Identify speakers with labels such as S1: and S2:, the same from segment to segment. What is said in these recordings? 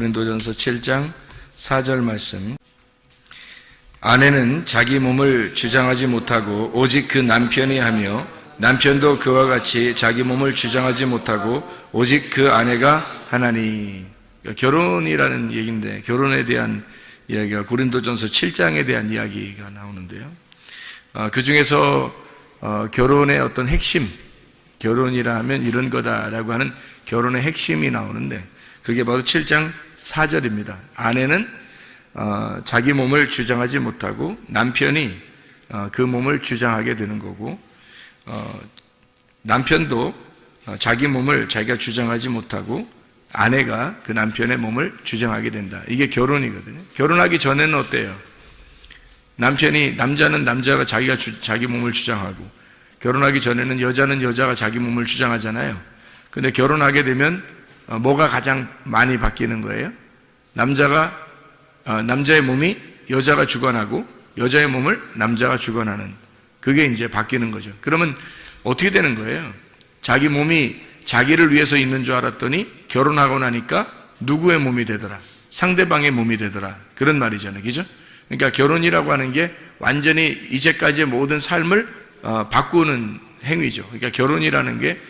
S1: 고린도전서 7장 4절 말씀. 아내는 자기 몸을 주장하지 못하고 오직 그 남편이 하며 남편도 그와 같이 자기 몸을 주장하지 못하고 오직 그 아내가 하나니. 결혼이라는 얘기인데 결혼에 대한 이야기가 고린도전서 7장에 대한 이야기가 나오는데요. 그 중에서 결혼의 어떤 핵심, 결혼이라 하면 이런 거다라고 하는 결혼의 핵심이 나오는데 그게 바로 7장 4절입니다. 아내는 자기 몸을 주장하지 못하고 남편이 그 몸을 주장하게 되는 거고, 남편도 자기 몸을 자기가 주장하지 못하고 아내가 그 남편의 몸을 주장하게 된다. 이게 결혼이거든요. 결혼하기 전에는 어때요? 남자는 남자가 자기 몸을 주장하고, 결혼하기 전에는 여자가 자기 몸을 주장하잖아요. 근데 결혼하게 되면 뭐가 가장 많이 바뀌는 거예요? 남자의 몸이 여자가 주관하고 여자의 몸을 남자가 주관하는, 그게 이제 바뀌는 거죠. 그러면 어떻게 되는 거예요? 자기 몸이 자기를 위해서 있는 줄 알았더니 결혼하고 나니까 누구의 몸이 되더라? 상대방의 몸이 되더라. 그런 말이잖아요. 그죠? 그러니까 결혼이라고 하는 게 완전히 이제까지의 모든 삶을 바꾸는 행위죠. 그러니까 결혼이라는 게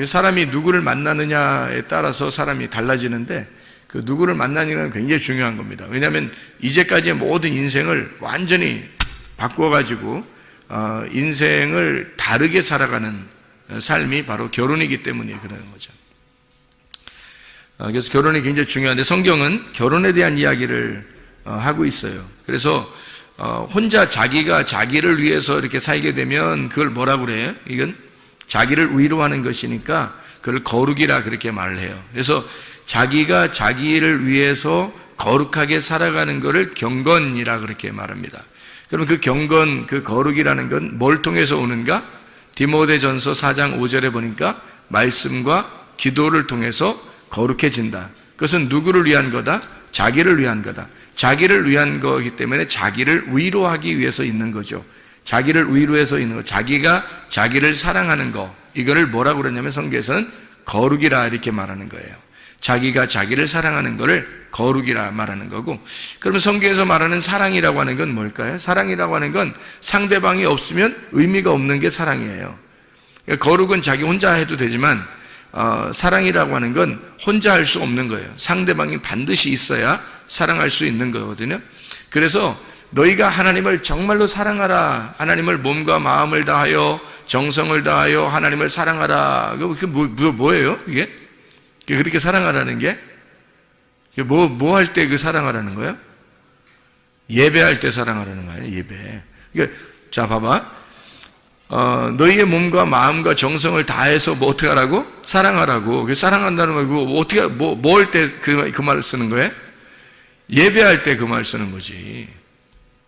S1: 사람이 누구를 만나느냐에 따라서 사람이 달라지는데, 그 누구를 만나느냐는 굉장히 중요한 겁니다. 왜냐하면 이제까지의 모든 인생을 완전히 바꿔가지고 인생을 다르게 살아가는 삶이 바로 결혼이기 때문에 그러는 거죠. 그래서 결혼이 굉장히 중요한데 성경은 결혼에 대한 이야기를 하고 있어요. 그래서 혼자 자기가 자기를 위해서 이렇게 살게 되면 그걸 뭐라고 그래요? 이건 자기를 위로하는 것이니까 그걸 거룩이라 그렇게 말을 해요. 그래서 자기가 자기를 위해서 거룩하게 살아가는 것을 경건이라 그렇게 말합니다. 그럼 그 경건, 그 거룩이라는 건 뭘 통해서 오는가? 디모데전서 4장 5절에 보니까 말씀과 기도를 통해서 거룩해진다. 그것은 누구를 위한 거다? 자기를 위한 거다. 자기를 위한 거기 때문에 자기를 위로하기 위해서 있는 거죠. 자기를 위로해서 있는 거, 자기가 자기를 사랑하는 거, 이거를 뭐라고 그러냐면 성경에서는 거룩이라 이렇게 말하는 거예요. 자기가 자기를 사랑하는 거를 거룩이라 말하는 거고, 그러면 성경에서 말하는 사랑이라고 하는 건 뭘까요? 사랑이라고 하는 건 상대방이 없으면 의미가 없는 게 사랑이에요. 그러니까 거룩은 자기 혼자 해도 되지만 사랑이라고 하는 건 혼자 할 수 없는 거예요. 상대방이 반드시 있어야 사랑할 수 있는 거거든요. 그래서 너희가 하나님을 정말로 사랑하라, 하나님을 몸과 마음을 다하여 정성을 다하여 하나님을 사랑하라. 그게 뭐예요? 이게 그렇게 사랑하라는 게 뭐 할 때 그 사랑하라는 거예요? 예배할 때 사랑하라는 거예요. 예배. 그러니까 자 봐봐. 너희의 몸과 마음과 정성을 다해서 뭐 어떻게 하라고? 사랑하라고. 사랑한다는 거 이거 어떻게 뭐 할 때 그 말을 쓰는 거예요? 예배할 때 그 말 쓰는 거지.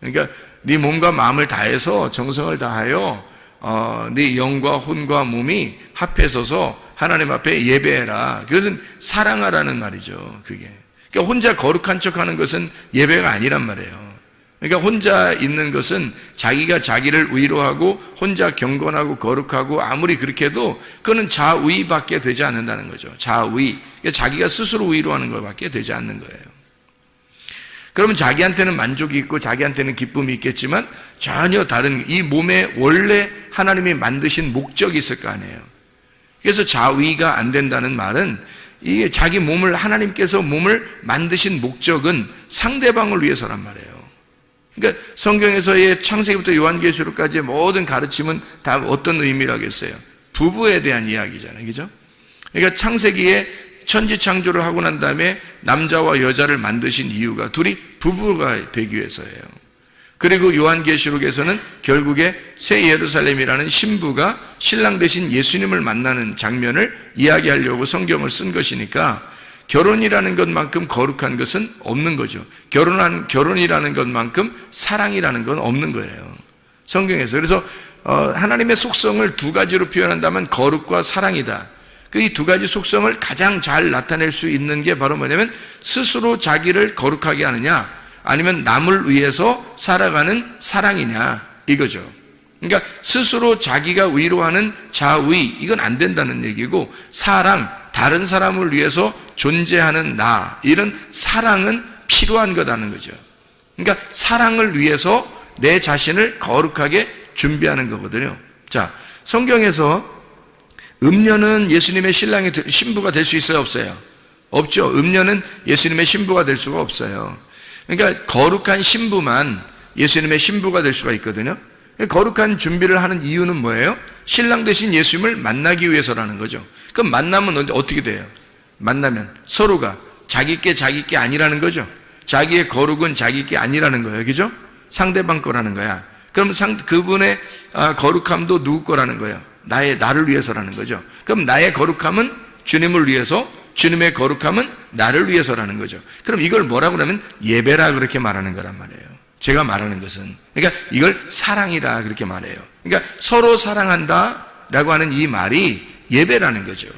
S1: 그러니까 네 몸과 마음을 다해서 정성을 다하여 네 영과 혼과 몸이 합해서서 하나님 앞에 예배해라. 그것은 사랑하라는 말이죠. 그게. 그러니까 혼자 거룩한 척하는 것은 예배가 아니란 말이에요. 그러니까 혼자 있는 것은 자기가 자기를 위로하고 혼자 경건하고 거룩하고 아무리 그렇게 해도 그거는 자위밖에 되지 않는다는 거죠. 자위. 그러니까 자기가 스스로 위로하는 것밖에 되지 않는 거예요. 그러면 자기한테는 만족이 있고 자기한테는 기쁨이 있겠지만 전혀 다른 이 몸에 원래 하나님이 만드신 목적이 있을 거 아니에요. 그래서 자위가 안 된다는 말은 이게 자기 몸을, 하나님께서 몸을 만드신 목적은 상대방을 위해서란 말이에요. 그러니까 성경에서의 창세기부터 요한계시록까지의 모든 가르침은 다 어떤 의미라겠어요? 부부에 대한 이야기잖아요. 그죠? 그러니까 창세기에 천지 창조를 하고 난 다음에 남자와 여자를 만드신 이유가 둘이 부부가 되기 위해서예요. 그리고 요한계시록에서는 결국에 새 예루살렘이라는 신부가 신랑 대신 예수님을 만나는 장면을 이야기하려고 성경을 쓴 것이니까 결혼이라는 것만큼 거룩한 것은 없는 거죠. 결혼이라는 것만큼 사랑이라는 건 없는 거예요. 성경에서. 그래서 하나님의 속성을 두 가지로 표현한다면 거룩과 사랑이다. 이 두 가지 속성을 가장 잘 나타낼 수 있는 게 바로 뭐냐면 스스로 자기를 거룩하게 하느냐, 아니면 남을 위해서 살아가는 사랑이냐, 이거죠. 그러니까 스스로 자기가 위로하는 자위, 이건 안 된다는 얘기고, 사랑, 다른 사람을 위해서 존재하는 나, 이런 사랑은 필요한 거다는 거죠. 그러니까 사랑을 위해서 내 자신을 거룩하게 준비하는 거거든요. 자, 성경에서 음녀는 예수님의 신부가 될 수 있어요, 없어요? 없죠. 음녀는 예수님의 신부가 될 수가 없어요. 그러니까 거룩한 신부만 예수님의 신부가 될 수가 있거든요. 거룩한 준비를 하는 이유는 뭐예요? 신랑 되신 예수님을 만나기 위해서라는 거죠. 그럼 만나면 어떻게 돼요? 만나면 서로가 자기 게 아니라는 거죠. 자기의 거룩은 자기 게 아니라는 거예요. 그죠? 상대방 거라는 거야. 그럼 그분의 거룩함도 누구 거라는 거예요? 나를 위해서라는 거죠. 그럼 나의 거룩함은 주님을 위해서, 주님의 거룩함은 나를 위해서라는 거죠. 그럼 이걸 뭐라고 하면 예배라 그렇게 말하는 거란 말이에요. 제가 말하는 것은, 그러니까 이걸 사랑이라 그렇게 말해요. 그러니까 서로 사랑한다 라고 하는 이 말이 예배라는 거죠.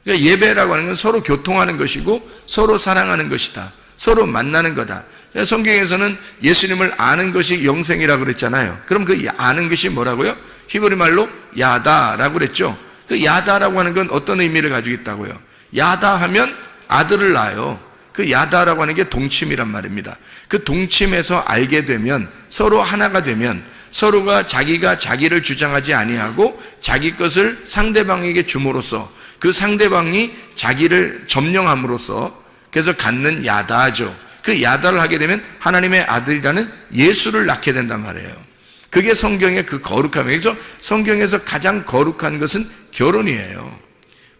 S1: 그러니까 예배라고 하는 건 서로 교통하는 것이고 서로 사랑하는 것이다. 서로 만나는 거다. 성경에서는 예수님을 아는 것이 영생이라고 그랬잖아요. 그럼 그 아는 것이 뭐라고요? 히브리 말로 야다라고 그랬죠. 그 야다라고 하는 건 어떤 의미를 가지고 있다고요? 야다 하면 아들을 낳아요. 그 야다라고 하는 게 동침이란 말입니다. 그 동침에서 알게 되면, 서로 하나가 되면, 서로가 자기가 자기를 주장하지 아니하고 자기 것을 상대방에게 줌으로써 그 상대방이 자기를 점령함으로써 그래서 갖는 야다죠. 그 야다를 하게 되면 하나님의 아들이라는 예수를 낳게 된단 말이에요. 그게 성경의 그 거룩함이에요. 그래서 성경에서 가장 거룩한 것은 결혼이에요.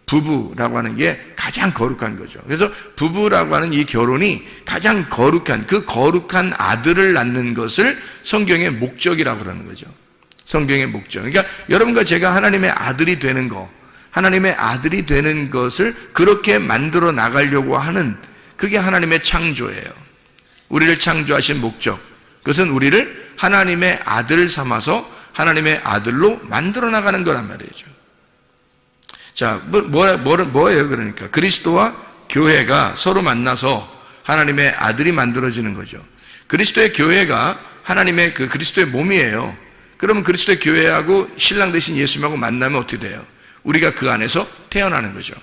S1: 부부라고 하는 게 가장 거룩한 거죠. 그래서 부부라고 하는 이 결혼이 가장 거룩한, 그 거룩한 아들을 낳는 것을 성경의 목적이라고 그러는 거죠. 성경의 목적. 그러니까 여러분과 제가 하나님의 아들이 되는 거, 하나님의 아들이 되는 것을 그렇게 만들어 나가려고 하는, 그게 하나님의 창조예요. 우리를 창조하신 목적, 그것은 우리를 하나님의 아들 삼아서 하나님의 아들로 만들어 나가는 거란 말이죠. 자, 뭐예요? 그러니까 그리스도와 교회가 서로 만나서 하나님의 아들이 만들어지는 거죠. 그리스도의 교회가 하나님의 그 그리스도의 몸이에요. 그러면 그리스도의 교회하고 신랑 되신 예수님하고 만나면 어떻게 돼요? 우리가 그 안에서 태어나는 거죠.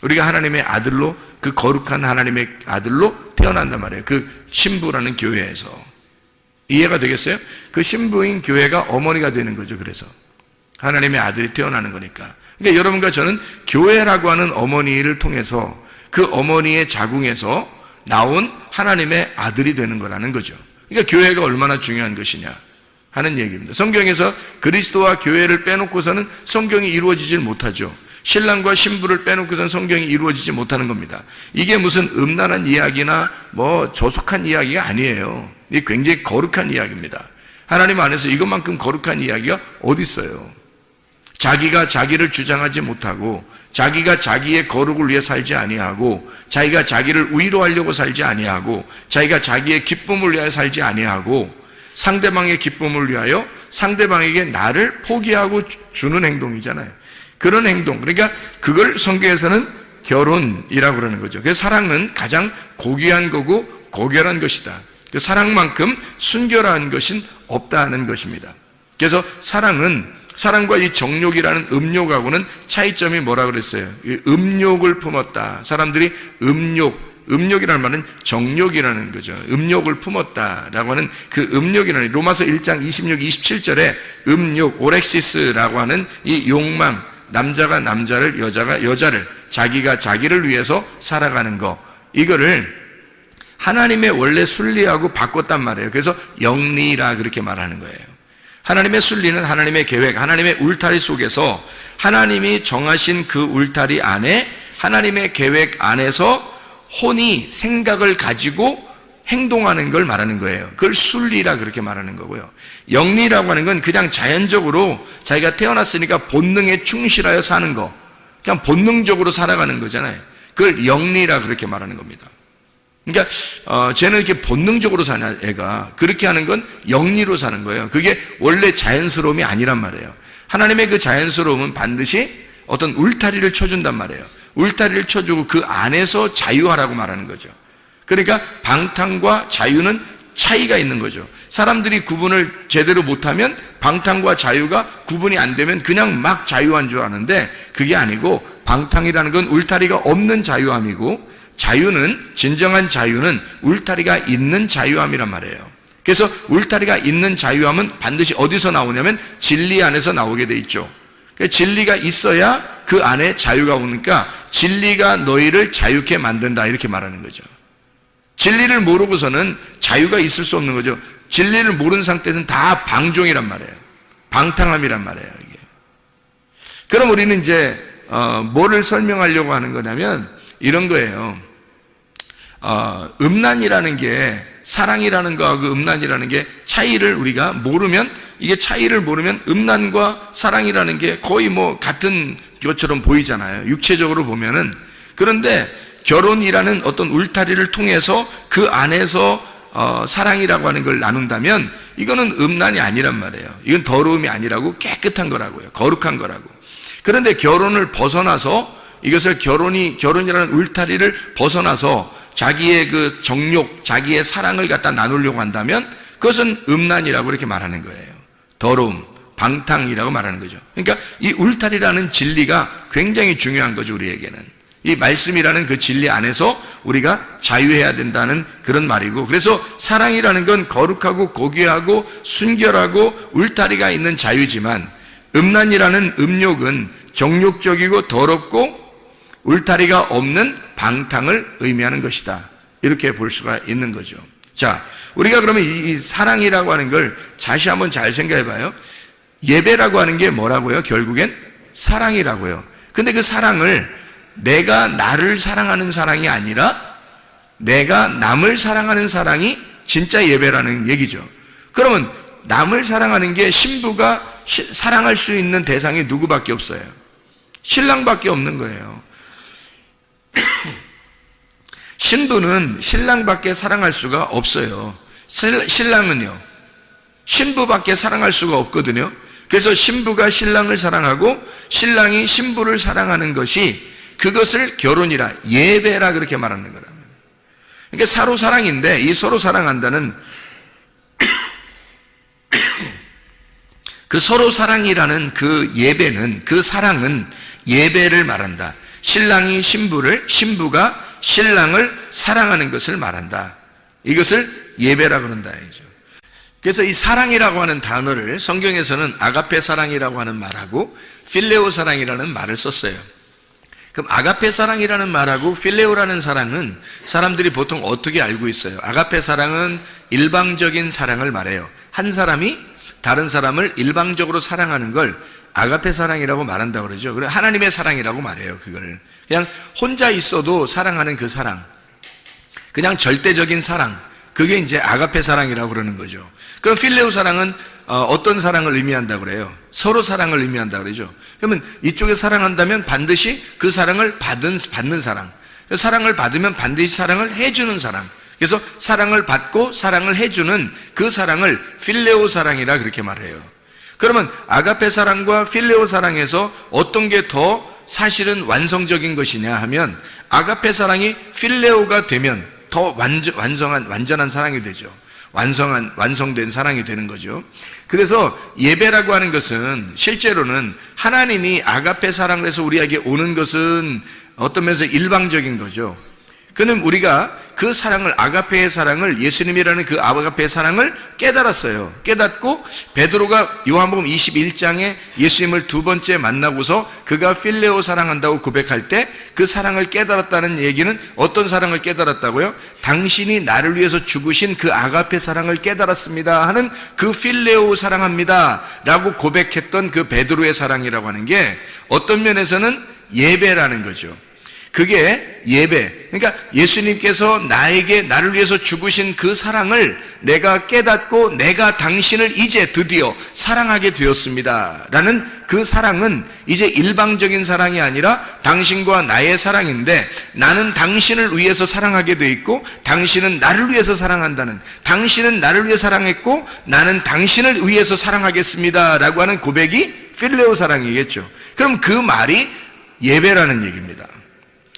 S1: 우리가 하나님의 아들로, 그 거룩한 하나님의 아들로 태어난단 말이에요. 그 신부라는 교회에서. 이해가 되겠어요? 그 신부인 교회가 어머니가 되는 거죠. 그래서 하나님의 아들이 태어나는 거니까. 그러니까 여러분과 저는 교회라고 하는 어머니를 통해서 그 어머니의 자궁에서 나온 하나님의 아들이 되는 거라는 거죠. 그러니까 교회가 얼마나 중요한 것이냐 하는 얘기입니다. 성경에서 그리스도와 교회를 빼놓고서는 성경이 이루어지질 못하죠. 신랑과 신부를 빼놓고서는 성경이 이루어지지 못하는 겁니다. 이게 무슨 음란한 이야기나 저속한 이야기가 아니에요. 이게 굉장히 거룩한 이야기입니다. 하나님 안에서 이것만큼 거룩한 이야기가 어디 있어요? 자기가 자기를 주장하지 못하고, 자기가 자기의 거룩을 위해 살지 아니하고, 자기가 자기를 위로하려고 살지 아니하고, 자기가 자기의 기쁨을 위하여 살지 아니하고, 상대방의 기쁨을 위하여 상대방에게 나를 포기하고 주는 행동이잖아요. 그런 행동, 그러니까 그걸 성경에서는 결혼이라고 그러는 거죠. 그래서 사랑은 가장 고귀한 거고 고결한 것이다. 그 사랑만큼 순결한 것은 없다는 것입니다. 그래서 사랑과 이 정욕이라는 음욕하고는 차이점이 뭐라 그랬어요? 음욕을 품었다. 사람들이 음욕이라는 말은 정욕이라는 거죠. 음욕을 품었다라고 하는 그 음욕이라는, 로마서 1장 26, 27절에 음욕, 오렉시스라고 하는 이 욕망, 남자가 남자를, 여자가 여자를, 자기가 자기를 위해서 살아가는 거, 이거를 하나님의 원래 순리하고 바꿨단 말이에요. 그래서 영리라 그렇게 말하는 거예요. 하나님의 순리는 하나님의 계획, 하나님의 울타리 속에서 하나님이 정하신 그 울타리 안에, 하나님의 계획 안에서 혼이 생각을 가지고 행동하는 걸 말하는 거예요. 그걸 순리라 그렇게 말하는 거고요. 영리라고 하는 건 그냥 자연적으로 자기가 태어났으니까 본능에 충실하여 사는 거, 그냥 본능적으로 살아가는 거잖아요. 그걸 영리라 그렇게 말하는 겁니다. 그러니까 쟤는 이렇게 본능적으로 사냐, 애가 그렇게 하는 건 영리로 사는 거예요. 그게 원래 자연스러움이 아니란 말이에요. 하나님의 그 자연스러움은 반드시 어떤 울타리를 쳐준단 말이에요. 울타리를 쳐주고 그 안에서 자유하라고 말하는 거죠. 그러니까 방탕과 자유는 차이가 있는 거죠. 사람들이 구분을 제대로 못하면 방탕과 자유가 구분이 안 되면 그냥 막 자유한 줄 아는데 그게 아니고 방탕이라는 건 울타리가 없는 자유함이고 자유는 진정한 자유는 울타리가 있는 자유함이란 말이에요. 그래서 울타리가 있는 자유함은 반드시 어디서 나오냐면 진리 안에서 나오게 돼 있죠. 진리가 있어야 그 안에 자유가 오니까 진리가 너희를 자유케 만든다 이렇게 말하는 거죠. 진리를 모르고서는 자유가 있을 수 없는 거죠. 진리를 모르는 상태에서는 다 방종이란 말이에요. 방탕함이란 말이에요. 이게. 그럼 우리는 이제 뭐를 설명하려고 하는 거냐면 이런 거예요. 음란이라는 게 사랑이라는 거하고 음란이라는 게 차이를 우리가 모르면 이게 차이를 모르면 음란과 사랑이라는 게 거의 뭐 같은 것처럼 보이잖아요. 육체적으로 보면은. 그런데 결혼이라는 어떤 울타리를 통해서 그 안에서 사랑이라고 하는 걸 나눈다면 이거는 음란이 아니란 말이에요. 이건 더러움이 아니라고 깨끗한 거라고요. 거룩한 거라고. 그런데 결혼을 벗어나서 이것을 결혼이라는 울타리를 벗어나서 자기의 그 정욕, 자기의 사랑을 갖다 나누려고 한다면 그것은 음란이라고 이렇게 말하는 거예요. 더러움, 방탕이라고 말하는 거죠. 그러니까 이 울타리라는 진리가 굉장히 중요한 거죠, 우리에게는. 이 말씀이라는 그 진리 안에서 우리가 자유해야 된다는 그런 말이고, 그래서 사랑이라는 건 거룩하고 고귀하고 순결하고 울타리가 있는 자유지만 음란이라는 음욕은 정욕적이고 더럽고 울타리가 없는 방탕을 의미하는 것이다. 이렇게 볼 수가 있는 거죠. 자, 우리가 그러면 이 사랑이라고 하는 걸 다시 한번 잘 생각해 봐요. 예배라고 하는 게 뭐라고요? 결국엔 사랑이라고요. 근데 그 사랑을 내가 나를 사랑하는 사랑이 아니라 내가 남을 사랑하는 사랑이 진짜 예배라는 얘기죠. 그러면 남을 사랑하는 게 신부가 사랑할 수 있는 대상이 누구밖에 없어요? 신랑밖에 없는 거예요. 신부는 신랑밖에 사랑할 수가 없어요. 신랑은요, 신부밖에 사랑할 수가 없거든요. 그래서 신부가 신랑을 사랑하고 신랑이 신부를 사랑하는 것이 그것을 결혼이라 예배라 그렇게 말하는 거랍니다. 그러니까 서로 사랑인데 이 서로 사랑한다는 그 서로 사랑이라는 그 예배는, 그 사랑은 예배를 말한다. 신랑이 신부를, 신부가 신랑을 사랑하는 것을 말한다. 이것을 예배라 그런다 이죠. 그래서 이 사랑이라고 하는 단어를 성경에서는 아가페 사랑이라고 하는 말하고 필레오 사랑이라는 말을 썼어요. 그럼 아가페 사랑이라는 말하고 필레오라는 사랑은 사람들이 보통 어떻게 알고 있어요? 아가페 사랑은 일방적인 사랑을 말해요. 한 사람이 다른 사람을 일방적으로 사랑하는 걸 아가페 사랑이라고 말한다고 그러죠. 그래 하나님의 사랑이라고 말해요. 그걸 그냥 혼자 있어도 사랑하는 그 사랑, 그냥 절대적인 사랑, 그게 이제 아가페 사랑이라고 그러는 거죠. 그럼 필레오 사랑은 어떤 사랑을 의미한다고 그래요? 서로 사랑을 의미한다고 그러죠. 그러면 이쪽에 사랑한다면 반드시 그 사랑을 받는 사랑, 사랑을 받으면 반드시 사랑을 해주는 사랑, 그래서 사랑을 받고 사랑을 해주는 그 사랑을 필레오 사랑이라 그렇게 말해요. 그러면 아가페 사랑과 필레오 사랑에서 어떤 게 더 사실은 완성적인 것이냐 하면 아가페 사랑이 필레오가 되면 더 완전한 사랑이 되죠. 완성된 사랑이 되는 거죠. 그래서 예배라고 하는 것은 실제로는 하나님이 아가페 사랑을 해서 우리에게 오는 것은 어떤 면에서 일방적인 거죠. 그는 우리가 그 사랑을, 아가페의 사랑을, 예수님이라는 그 아가페의 사랑을 깨달았어요. 깨닫고 베드로가 요한복음 21장에 예수님을 두 번째 만나고서 그가 필레오 사랑한다고 고백할 때 그 사랑을 깨달았다는 얘기는 어떤 사랑을 깨달았다고요? 당신이 나를 위해서 죽으신 그 아가페 사랑을 깨달았습니다 하는 그 필레오 사랑합니다 라고 고백했던 그 베드로의 사랑이라고 하는 게 어떤 면에서는 예배라는 거죠. 그게 예배. 그러니까 예수님께서 나를 위해서 죽으신 그 사랑을 내가 깨닫고 내가 당신을 이제 드디어 사랑하게 되었습니다 라는 그 사랑은 이제 일방적인 사랑이 아니라 당신과 나의 사랑인데, 나는 당신을 위해서 사랑하게 돼 있고 당신은 나를 위해서 사랑한다는, 당신은 나를 위해 사랑했고 나는 당신을 위해서 사랑하겠습니다 라고 하는 고백이 필레오 사랑이겠죠. 그럼 그 말이 예배라는 얘기입니다.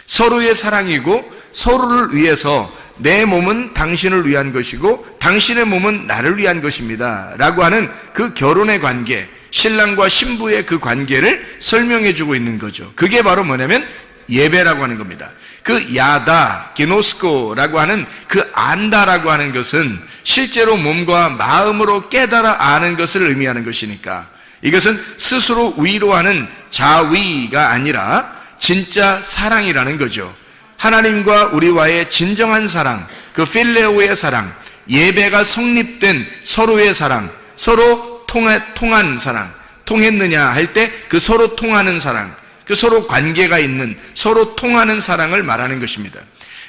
S1: 서로의 사랑이고 서로를 위해서 내 몸은 당신을 위한 것이고 당신의 몸은 나를 위한 것입니다 라고 하는 그 결혼의 관계, 신랑과 신부의 그 관계를 설명해 주고 있는 거죠. 그게 바로 뭐냐면 예배라고 하는 겁니다. 그 야다, 기노스코라고 하는 그 안다라고 하는 것은 실제로 몸과 마음으로 깨달아 아는 것을 의미하는 것이니까, 이것은 스스로 위로하는 자위가 아니라 진짜 사랑이라는 거죠. 하나님과 우리와의 진정한 사랑, 그 필레오의 사랑, 예배가 성립된 서로의 사랑, 서로 통한 사랑, 통했느냐 할 때 그 서로 통하는 사랑, 그 서로 관계가 있는, 서로 통하는 사랑을 말하는 것입니다.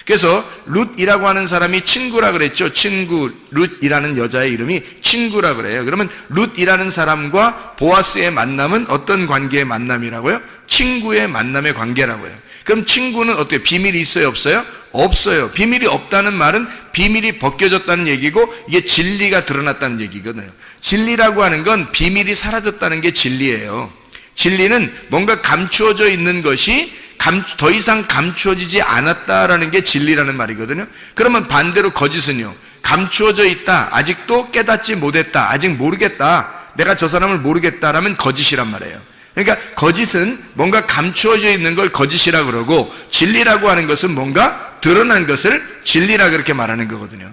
S1: 그래서 룻이라고 하는 사람이 친구라 그랬죠. 친구, 룻이라는 여자의 이름이 친구라 그래요. 그러면 룻이라는 사람과 보아스의 만남은 어떤 관계의 만남이라고요? 친구의 만남의 관계라고요. 그럼 친구는 어때요? 비밀이 있어요, 없어요? 없어요. 비밀이 없다는 말은 비밀이 벗겨졌다는 얘기고, 이게 진리가 드러났다는 얘기거든요. 진리라고 하는 건 비밀이 사라졌다는 게 진리예요. 진리는 뭔가 감추어져 있는 것이 더 이상 감추어지지 않았다라는 게 진리라는 말이거든요. 그러면 반대로 거짓은요, 감추어져 있다, 아직도 깨닫지 못했다, 아직 모르겠다, 내가 저 사람을 모르겠다라면 거짓이란 말이에요. 그러니까 거짓은 뭔가 감추어져 있는 걸 거짓이라 그러고, 진리라고 하는 것은 뭔가 드러난 것을 진리라 그렇게 말하는 거거든요.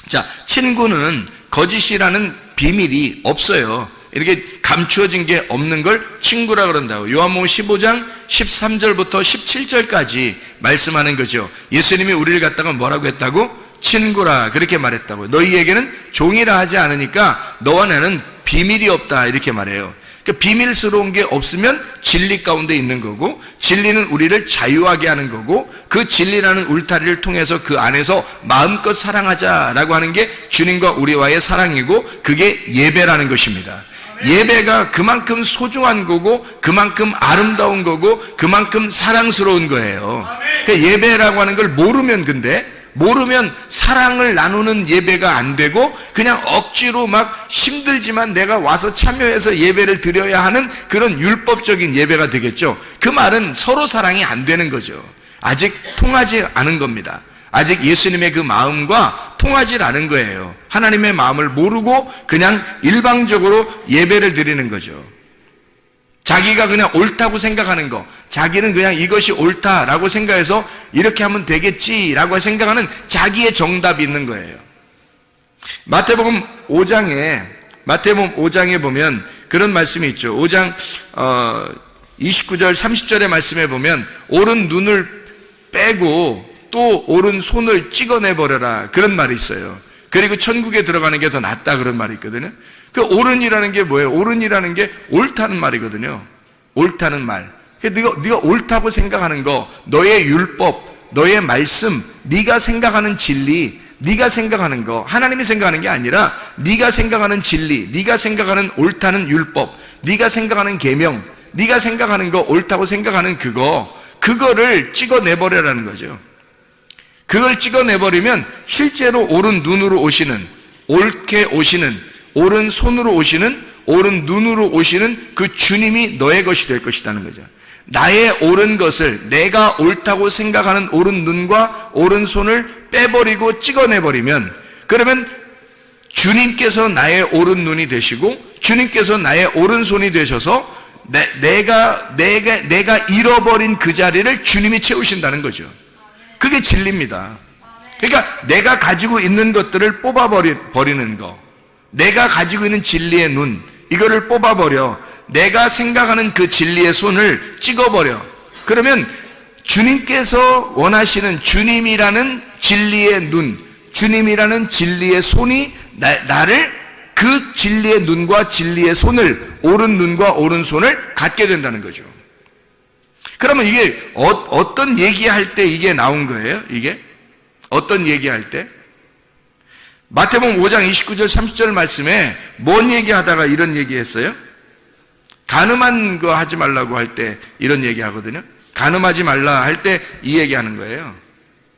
S1: 자, 친구는 거짓이라는 비밀이 없어요. 이렇게 감추어진 게 없는 걸 친구라 그런다고. 요한복음 15장 13절부터 17절까지 말씀하는 거죠. 예수님이 우리를 갖다가 뭐라고 했다고? 친구라 그렇게 말했다고. 너희에게는 종이라 하지 않으니까 너와 나는 비밀이 없다 이렇게 말해요. 그러니까 비밀스러운 게 없으면 진리 가운데 있는 거고, 진리는 우리를 자유하게 하는 거고, 그 진리라는 울타리를 통해서 그 안에서 마음껏 사랑하자라고 하는 게 주님과 우리와의 사랑이고, 그게 예배라는 것입니다. 예배가 그만큼 소중한 거고, 그만큼 아름다운 거고, 그만큼 사랑스러운 거예요. 그러니까 예배라고 하는 걸 모르면 사랑을 나누는 예배가 안 되고, 그냥 억지로 막 힘들지만 내가 와서 참여해서 예배를 드려야 하는 그런 율법적인 예배가 되겠죠. 그 말은 서로 사랑이 안 되는 거죠. 아직 통하지 않은 겁니다. 아직 예수님의 그 마음과 통하지 않은 거예요. 하나님의 마음을 모르고 그냥 일방적으로 예배를 드리는 거죠. 자기가 그냥 옳다고 생각하는 거, 자기는 그냥 이것이 옳다라고 생각해서 이렇게 하면 되겠지라고 생각하는 자기의 정답이 있는 거예요. 마태복음 5장에 보면 그런 말씀이 있죠. 5장 29절 30절의 말씀에 보면 오른 눈을 빼고 또 오른 손을 찍어내버려라 그런 말이 있어요. 그리고 천국에 들어가는 게 더 낫다 그런 말이 있거든요. 그 옳은이라는 게 뭐예요? 옳은이라는 게 옳다는 말이거든요. 옳다는 말. 네가 옳다고 생각하는 거, 너의 율법, 너의 말씀, 네가 생각하는 진리, 네가 생각하는 거, 하나님이 생각하는 게 아니라 네가 생각하는 진리, 네가 생각하는 옳다는 율법, 네가 생각하는 계명, 네가 생각하는 거, 옳다고 생각하는 그거를 찍어내버려라는 거죠. 그걸 찍어내버리면 실제로 옳은 눈으로 오시는, 옳게 오시는, 옳은 손으로 오시는, 옳은 눈으로 오시는 그 주님이 너의 것이 될 것이라는 거죠. 나의 옳은 것을, 내가 옳다고 생각하는 옳은 눈과 옳은 손을 빼버리고 찍어내버리면, 그러면 주님께서 나의 옳은 눈이 되시고 주님께서 나의 옳은 손이 되셔서 내가 잃어버린 그 자리를 주님이 채우신다는 거죠. 그게 진리입니다. 그러니까 내가 가지고 있는 것들을 뽑아버리는 거, 내가 가지고 있는 진리의 눈, 이거를 뽑아버려, 내가 생각하는 그 진리의 손을 찍어버려. 그러면 주님께서 원하시는 주님이라는 진리의 눈, 주님이라는 진리의 손이 나를 그 진리의 눈과 진리의 손을, 옳은 눈과 옳은 손을 갖게 된다는 거죠. 그러면 이게 어떤 얘기할 때 이게 나온 거예요? 이게 어떤 얘기할 때? 마태복음 5장 29절 30절 말씀에 뭔 얘기하다가 이런 얘기했어요? 간음한 거 하지 말라고 할 때 이런 얘기하거든요. 간음하지 말라 할 때 이 얘기하는 거예요.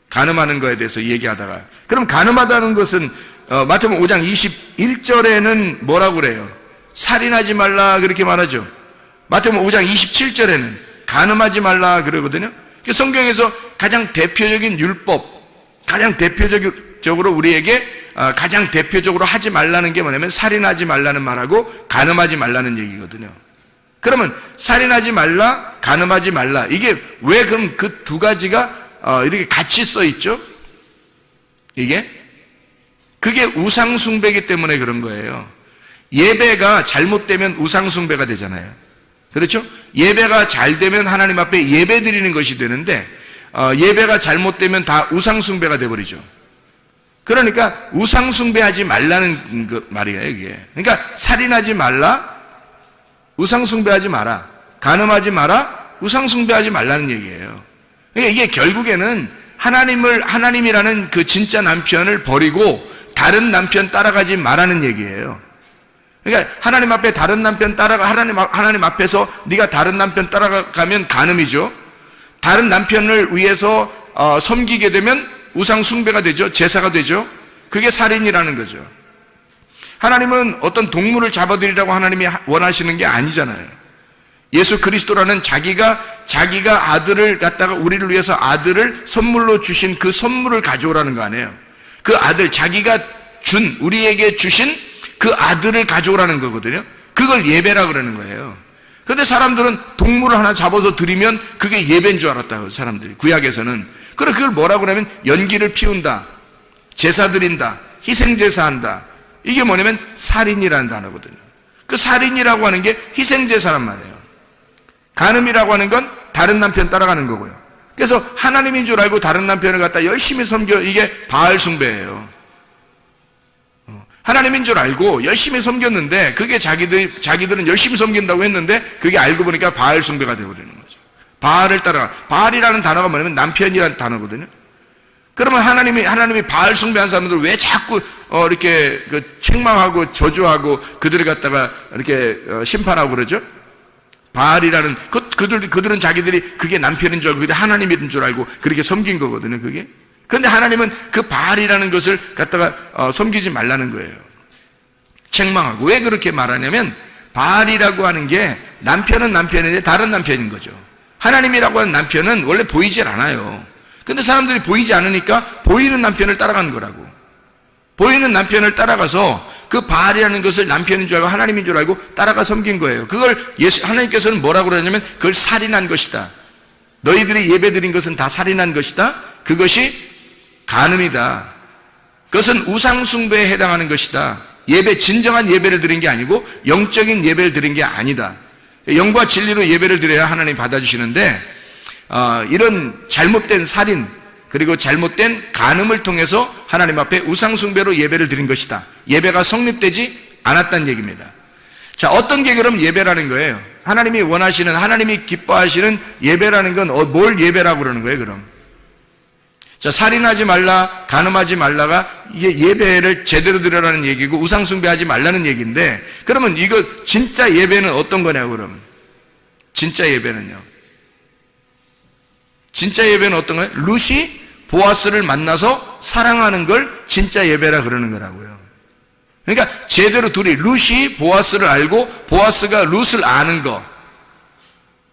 S1: 간음하는 거에 대해서 얘기하다가, 그럼 간음하다는 것은 마태복음 5장 21절에는 뭐라고 그래요? 살인하지 말라 그렇게 말하죠. 마태복음 5장 27절에는 간음하지 말라 그러거든요. 성경에서 가장 대표적인 율법, 가장 대표적으로 우리에게 가장 대표적으로 하지 말라는 게 뭐냐면 살인하지 말라는 말하고 간음하지 말라는 얘기거든요. 그러면 살인하지 말라, 간음하지 말라, 이게 왜 그럼 그 두 가지가 이렇게 같이 써 있죠? 그게 우상숭배이기 때문에 그런 거예요. 예배가 잘못되면 우상숭배가 되잖아요. 그렇죠? 예배가 잘 되면 하나님 앞에 예배 드리는 것이 되는데 예배가 잘못되면 다 우상숭배가 돼버리죠. 그러니까 우상숭배하지 말라는 그 말이에요, 이게. 그러니까 살인하지 말라, 우상숭배하지 마라, 간음하지 마라, 우상숭배하지 말라는 얘기예요. 그러니까 이게 결국에는 하나님이라는 그 진짜 남편을 버리고 다른 남편 따라가지 말라는 얘기예요. 그러니까 하나님 앞에 다른 남편 따라가, 하나님 앞에서 네가 다른 남편 따라가면 간음이죠. 다른 남편을 위해서 섬기게 되면 우상 숭배가 되죠. 제사가 되죠. 그게 살인이라는 거죠. 하나님은 어떤 동물을 잡아들이라고 하나님이 원하시는 게 아니잖아요. 예수 그리스도라는 자기가 아들을 갖다가 우리를 위해서 아들을 선물로 주신 그 선물을 가져오라는 거 아니에요. 그 아들, 자기가 우리에게 주신 그 아들을 가져오라는 거거든요. 그걸 예배라 그러는 거예요. 그런데 사람들은 동물을 하나 잡아서 드리면 그게 예배인 줄 알았다고, 사람들이. 구약에서는. 그래, 그걸 뭐라고 그러면 연기를 피운다, 제사 드린다, 희생제사한다. 이게 뭐냐면 살인이라는 단어거든요. 그 살인이라고 하는 게 희생제사란 말이에요. 간음이라고 하는 건 다른 남편 따라가는 거고요. 그래서 하나님인 줄 알고 다른 남편을 갖다 열심히 섬겨, 이게 바알 숭배예요. 하나님인 줄 알고 열심히 섬겼는데 그게 자기들은 열심히 섬긴다고 했는데 그게 알고 보니까 바알 숭배가 되어버리는 거죠. 바알을 따라가. 바알이라는 단어가 뭐냐면 남편이라는 단어거든요. 그러면 하나님이 바알 숭배한 사람들 왜 자꾸 이렇게 책망하고 저주하고 그들을 갖다가 이렇게 심판하고 그러죠? 바알이라는 그들은 자기들이 그게 남편인 줄 알고 그게 하나님인 줄 알고 그렇게 섬긴 거거든요, 그게. 그런데 하나님은 그 바알이라는 것을 갖다가 섬기지 말라는 거예요. 책망하고. 왜 그렇게 말하냐면 바알이라고 하는 게 남편은 남편인데 다른 남편인 거죠. 하나님이라고 하는 남편은 원래 보이질 않아요. 근데 사람들이 보이지 않으니까 보이는 남편을 따라가는 거라고. 보이는 남편을 따라가서 그 바알이라는 것을 남편인 줄 알고 하나님인 줄 알고 따라가 섬긴 거예요. 그걸 하나님께서는 뭐라고 그러냐면 그걸 살인한 것이다. 너희들이 예배드린 것은 다 살인한 것이다. 그것이 간음이다. 그것은 우상숭배에 해당하는 것이다. 진정한 예배를 드린 게 아니고 영적인 예배를 드린 게 아니다. 영과 진리로 예배를 드려야 하나님 받아주시는데 이런 잘못된 살인 그리고 잘못된 간음을 통해서 하나님 앞에 우상숭배로 예배를 드린 것이다. 예배가 성립되지 않았다는 얘기입니다. 자, 어떤 게 그럼 예배라는 거예요? 하나님이 원하시는, 하나님이 기뻐하시는 예배라는 건 뭘 예배라고 그러는 거예요, 그럼? 자, 살인하지 말라, 간음하지 말라가 이게 예배를 제대로 드려라는 얘기고 우상숭배하지 말라는 얘기인데, 그러면 이거 진짜 예배는 어떤 거냐고, 그럼? 진짜 예배는요? 진짜 예배는 어떤 거예요? 룻이 보아스를 만나서 사랑하는 걸 진짜 예배라 그러는 거라고요. 그러니까 제대로 룻이 보아스를 알고 보아스가 룻을 아는 거,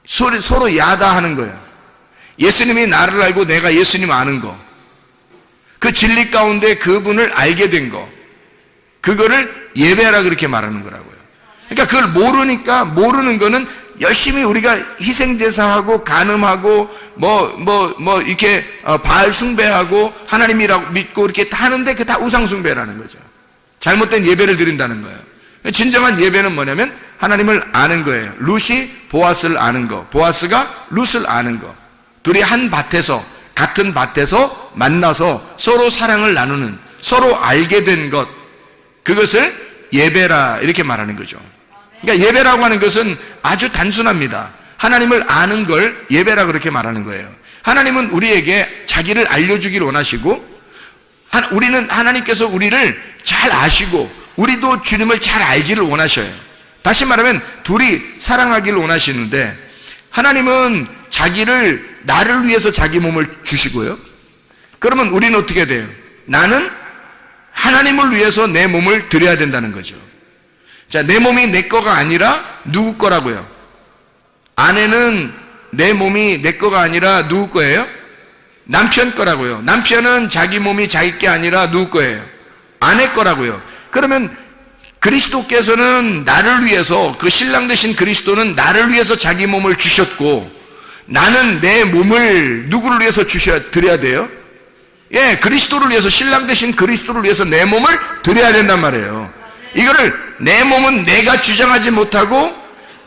S1: 서로 야다하는 거예요. 예수님이 나를 알고 내가 예수님 아는 거, 그 진리 가운데 그분을 알게 된 거, 그거를 예배라 그렇게 말하는 거라고요. 그러니까 그걸 모르는 거는 열심히 우리가 희생제사하고 간음하고 이렇게 바알 숭배하고 하나님이라고 믿고 이렇게 다 하는데 그게 다 우상숭배라는 거죠. 잘못된 예배를 드린다는 거예요. 진정한 예배는 뭐냐면 하나님을 아는 거예요. 룻이 보아스를 아는 거, 보아스가 룻을 아는 거. 둘이 한 밭에서, 같은 밭에서 만나서 서로 사랑을 나누는, 서로 알게 된 것, 그것을 예배라 이렇게 말하는 거죠. 그러니까 예배라고 하는 것은 아주 단순합니다. 하나님을 아는 걸 예배라 그렇게 말하는 거예요. 하나님은 우리에게 자기를 알려주기를 원하시고, 하나님께서 우리를 잘 아시고 우리도 주님을 잘 알기를 원하셔요. 다시 말하면 둘이 사랑하기를 원하시는데, 하나님은 나를 위해서 자기 몸을 주시고요. 그러면 우리는 어떻게 돼요? 나는 하나님을 위해서 내 몸을 드려야 된다는 거죠. 자, 내 몸이 내 거가 아니라 누구 거라고요? 아내는 내 몸이 내 거가 아니라 누구 거예요? 남편 거라고요. 남편은 자기 몸이 자기 게 아니라 누구 거예요? 아내 거라고요. 그러면 그리스도께서는 나를 위해서, 그 신랑 되신 그리스도는 나를 위해서 자기 몸을 주셨고, 나는 내 몸을 누구를 위해서 드려야 돼요? 예, 그리스도를 위해서, 신랑 되신 그리스도를 위해서 내 몸을 드려야 된단 말이에요. 이거를 내 몸은 내가 주장하지 못하고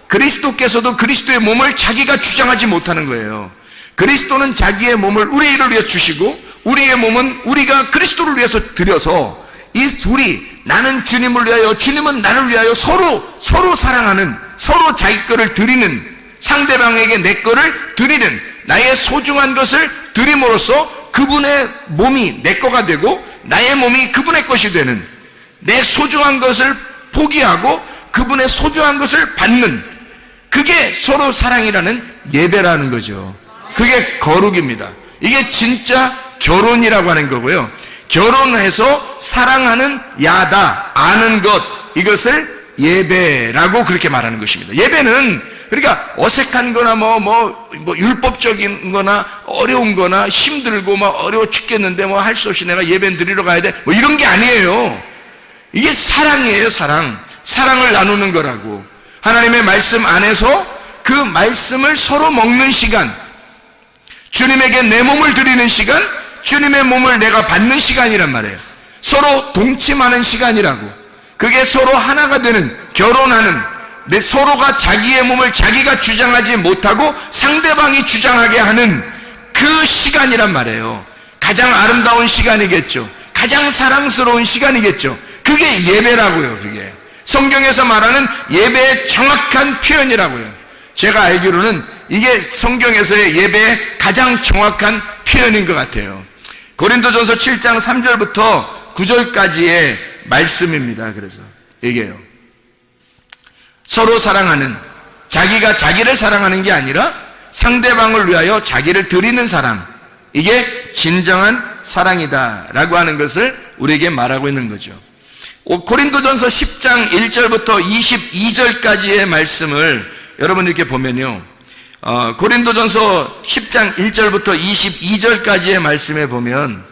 S1: 그리스도께서도 그리스도의 몸을 자기가 주장하지 못하는 거예요. 그리스도는 자기의 몸을 우리를 위해서 주시고, 우리의 몸은 우리가 그리스도를 위해서 드려서, 이 둘이, 나는 주님을 위하여, 주님은 나를 위하여 서로 사랑하는, 서로 자기 거를 드리는, 상대방에게 내 거를 드리는, 나의 소중한 것을 드림으로써 그분의 몸이 내 거가 되고 나의 몸이 그분의 것이 되는, 내 소중한 것을 포기하고 그분의 소중한 것을 받는, 그게 서로 사랑이라는 예배라는 거죠. 그게 거룩입니다. 이게 진짜 결혼이라고 하는 거고요. 결혼해서 사랑하는 야다, 아는 것, 이것을 예배라고 그렇게 말하는 것입니다. 예배는 그러니까 어색한 거나 율법적인 거나 어려운 거나 힘들고 어려워 죽겠는데 할 수 없이 내가 예배 드리러 가야 돼, 이런 게 아니에요. 이게 사랑이에요. 사랑을 나누는 거라고. 하나님의 말씀 안에서 그 말씀을 서로 먹는 시간, 주님에게 내 몸을 드리는 시간, 주님의 몸을 내가 받는 시간이란 말이에요. 서로 동침하는 시간이라고. 그게 서로 하나가 되는, 결혼하는, 서로가 자기의 몸을 자기가 주장하지 못하고 상대방이 주장하게 하는 그 시간이란 말이에요. 가장 아름다운 시간이겠죠. 가장 사랑스러운 시간이겠죠. 그게 예배라고요. 그게 성경에서 말하는 예배의 정확한 표현이라고요. 제가 알기로는 이게 성경에서의 예배의 가장 정확한 표현인 것 같아요. 고린도전서 7장 3절부터 9절까지의 말씀입니다. 그래서 얘기해요. 서로 사랑하는, 자기가 자기를 사랑하는 게 아니라 상대방을 위하여 자기를 드리는 사랑, 이게 진정한 사랑이다 라고 하는 것을 우리에게 말하고 있는 거죠. 고린도전서 10장 1절부터 22절까지의 말씀을 여러분 이렇게 보면요, 고린도전서 10장 1절부터 22절까지의 말씀에 보면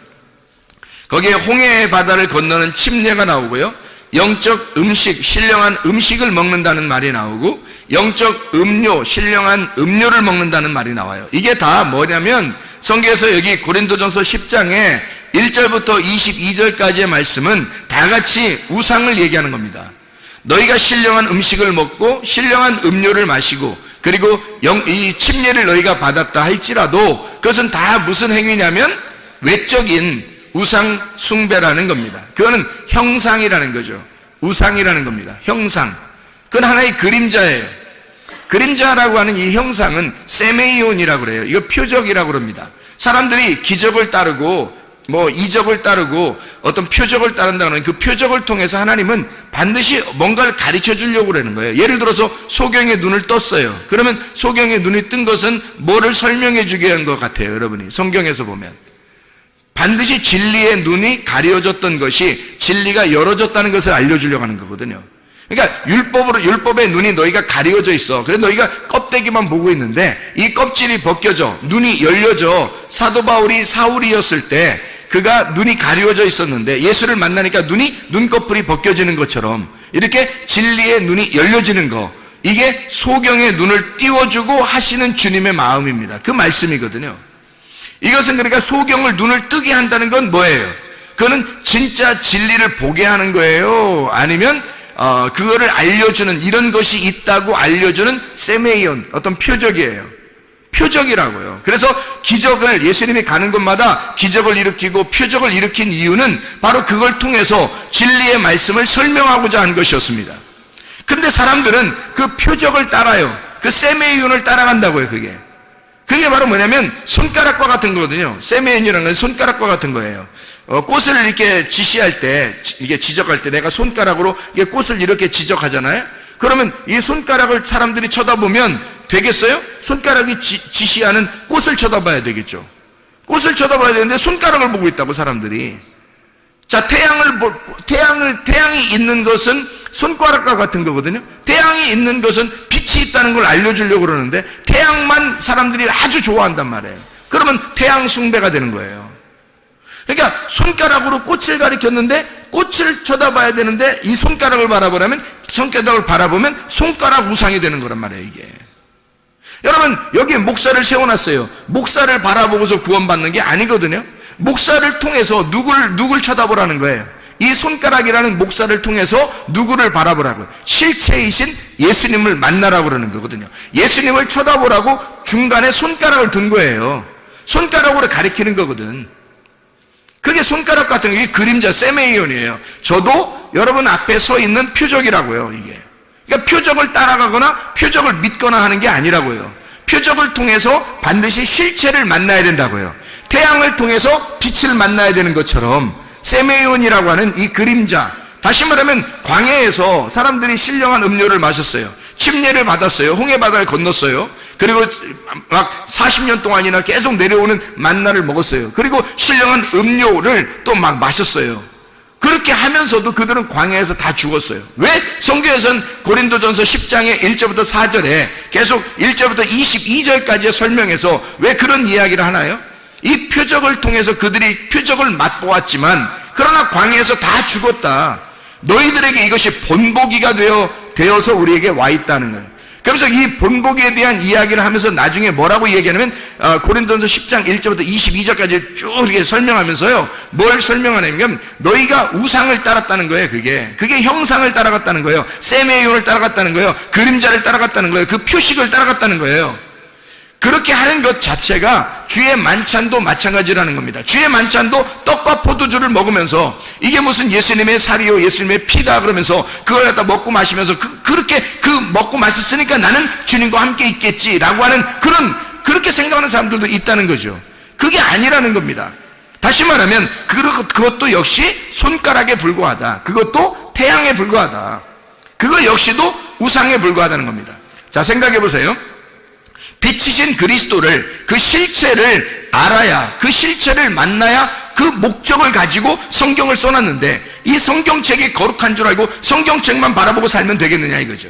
S1: 거기에 홍해 바다를 건너는 침례가 나오고요, 영적 음식, 신령한 음식을 먹는다는 말이 나오고, 영적 음료, 신령한 음료를 먹는다는 말이 나와요. 이게 다 뭐냐면 성경에서 여기 고린도전서 10장에 1절부터 22절까지의 말씀은 다 같이 우상을 얘기하는 겁니다. 너희가 신령한 음식을 먹고 신령한 음료를 마시고, 그리고 이 침례를 너희가 받았다 할지라도 그것은 다 무슨 행위냐면 외적인 우상 숭배라는 겁니다. 그거는 형상이라는 거죠. 우상이라는 겁니다. 형상. 그건 하나의 그림자예요. 그림자라고 하는 이 형상은 세메이온이라고 그래요. 이거 표적이라고 그럽니다. 사람들이 기적을 따르고 이적을 따르고 어떤 표적을 따른다는 그 표적을 통해서 하나님은 반드시 뭔가를 가르쳐 주려고 그러는 거예요. 예를 들어서 소경의 눈을 떴어요. 그러면 소경의 눈이 뜬 것은 뭐를 설명해 주게 한 것 같아요. 여러분이 성경에서 보면 반드시 진리의 눈이 가려졌던 것이 진리가 열어졌다는 것을 알려주려고 하는 거거든요. 그러니까 율법의 눈이 너희가 가려져 있어. 그래서 너희가 껍데기만 보고 있는데 이 껍질이 벗겨져 눈이 열려져. 사도 바울이 사울이었을 때 그가 눈이 가려져 있었는데 예수를 만나니까 눈꺼풀이 벗겨지는 것처럼 이렇게 진리의 눈이 열려지는 거, 이게 소경의 눈을 띄워주고 하시는 주님의 마음입니다. 그 말씀이거든요. 이것은 그러니까 소경을 눈을 뜨게 한다는 건 뭐예요? 그거는 진짜 진리를 보게 하는 거예요? 아니면 그거를 알려주는, 이런 것이 있다고 알려주는 세메이온, 어떤 표적이에요. 표적이라고요. 그래서 기적을, 예수님이 가는 곳마다 기적을 일으키고 표적을 일으킨 이유는 바로 그걸 통해서 진리의 말씀을 설명하고자 한 것이었습니다. 근데 사람들은 그 표적을 따라요. 그 세메이온을 따라간다고요. 그게 바로 뭐냐면 손가락과 같은 거거든요. 세메이온이라는 건 손가락과 같은 거예요. 꽃을 이렇게 지시할 때, 이게 지적할 때 내가 손가락으로 이게 꽃을 이렇게 지적하잖아요. 그러면 이 손가락을 사람들이 쳐다보면 되겠어요? 손가락이 지시하는 꽃을 쳐다봐야 되겠죠. 꽃을 쳐다봐야 되는데 손가락을 보고 있다고 사람들이. 자, 태양이 있는 것은 손가락과 같은 거거든요. 태양이 있는 것은 빛이 있다는 걸 알려주려고 그러는데 태양만 사람들이 아주 좋아한단 말이에요. 그러면 태양 숭배가 되는 거예요. 그러니까 손가락으로 꽃을 가리켰는데 꽃을 쳐다봐야 되는데 이 손가락을 바라보면 손가락 우상이 되는 거란 말이에요, 이게. 여러분, 여기 목사를 세워놨어요. 목사를 바라보고서 구원받는 게 아니거든요. 목사를 통해서 누굴 쳐다보라는 거예요. 이 손가락이라는 목사를 통해서 누구를 바라보라고요? 실체이신 예수님을 만나라고 그러는 거거든요. 예수님을 쳐다보라고 중간에 손가락을 둔 거예요. 손가락으로 가리키는 거거든. 그게 손가락 같은 게 그림자, 세메이온이에요. 저도 여러분 앞에 서 있는 표적이라고요, 이게. 그러니까 표적을 따라가거나 표적을 믿거나 하는 게 아니라고요. 표적을 통해서 반드시 실체를 만나야 된다고요. 태양을 통해서 빛을 만나야 되는 것처럼 세메이온이라고 하는 이 그림자, 다시 말하면 광야에서 사람들이 신령한 음료를 마셨어요. 침례를 받았어요. 홍해바다를 건넜어요. 그리고 막 40년 동안이나 계속 내려오는 만나를 먹었어요. 그리고 신령한 음료를 또 막 마셨어요. 그렇게 하면서도 그들은 광야에서 다 죽었어요. 왜? 성경에서는 고린도전서 10장의 1절부터 4절에 계속 1절부터 22절까지 설명해서 왜 그런 이야기를 하나요? 이 표적을 통해서 그들이 표적을 맛보았지만 그러나 광야에서 다 죽었다. 너희들에게 이것이 본보기가 되어서 우리에게 와 있다는 거예요. 그래서 이 본보기에 대한 이야기를 하면서 나중에 뭐라고 얘기하냐면 고린도전서 10장 1절부터 22절까지 쭉 이렇게 설명하면서요, 뭘 설명하냐면 너희가 우상을 따랐다는 거예요. 그게 형상을 따라갔다는 거예요. 세메이온을 따라갔다는 거예요. 그림자를 따라갔다는 거예요. 그 표식을 따라갔다는 거예요. 그렇게 하는 것 자체가 주의 만찬도 마찬가지라는 겁니다. 주의 만찬도 떡과 포도주를 먹으면서 이게 무슨 예수님의 살이요 예수님의 피다 그러면서 그걸 갖다 먹고 마시면서 그렇게 먹고 마셨으니까 나는 주님과 함께 있겠지라고 하는 그렇게 생각하는 사람들도 있다는 거죠. 그게 아니라는 겁니다. 다시 말하면 그것도 역시 손가락에 불과하다. 그것도 태양에 불과하다. 그거 역시도 우상에 불과하다는 겁니다. 자, 생각해 보세요. 빛이신 그리스도를, 그 실체를 알아야, 그 실체를 만나야 그 목적을 가지고 성경을 써놨는데 이 성경책이 거룩한 줄 알고 성경책만 바라보고 살면 되겠느냐 이거죠.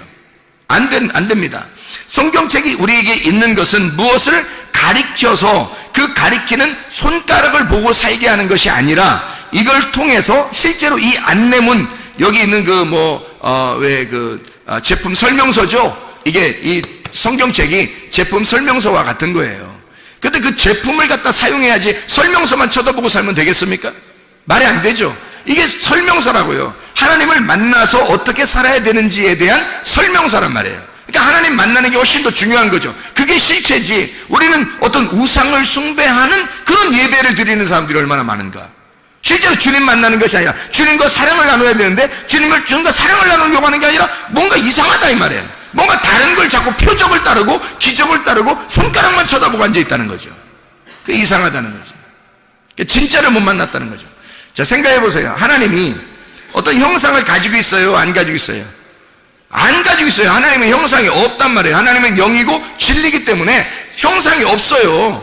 S1: 안 됩니다. 성경책이 우리에게 있는 것은 무엇을 가리켜서 그 가리키는 손가락을 보고 살게 하는 것이 아니라 이걸 통해서 실제로 이 안내문, 여기 있는 제품 설명서죠. 이게 이 성경책이 제품 설명서와 같은 거예요. 근데 그 제품을 갖다 사용해야지 설명서만 쳐다보고 살면 되겠습니까? 말이 안 되죠. 이게 설명서라고요. 하나님을 만나서 어떻게 살아야 되는지에 대한 설명서란 말이에요. 그러니까 하나님 만나는 게 훨씬 더 중요한 거죠. 그게 실체지. 우리는 어떤 우상을 숭배하는 그런 예배를 드리는 사람들이 얼마나 많은가. 실제로 주님 만나는 것이 아니라 주님과 사랑을 나눠야 되는데 주님과 사랑을 나누려고 하는 게 아니라 뭔가 이상하다 이 말이에요. 뭔가 다른 걸 자꾸 표적을 따르고 기적을 따르고 손가락만 쳐다보고 앉아있다는 거죠. 그게 이상하다는 거죠. 진짜를 못 만났다는 거죠. 자, 생각해 보세요. 하나님이 어떤 형상을 가지고 있어요? 안 가지고 있어요? 안 가지고 있어요. 하나님의 형상이 없단 말이에요. 하나님은 영이고 진리이기 때문에 형상이 없어요.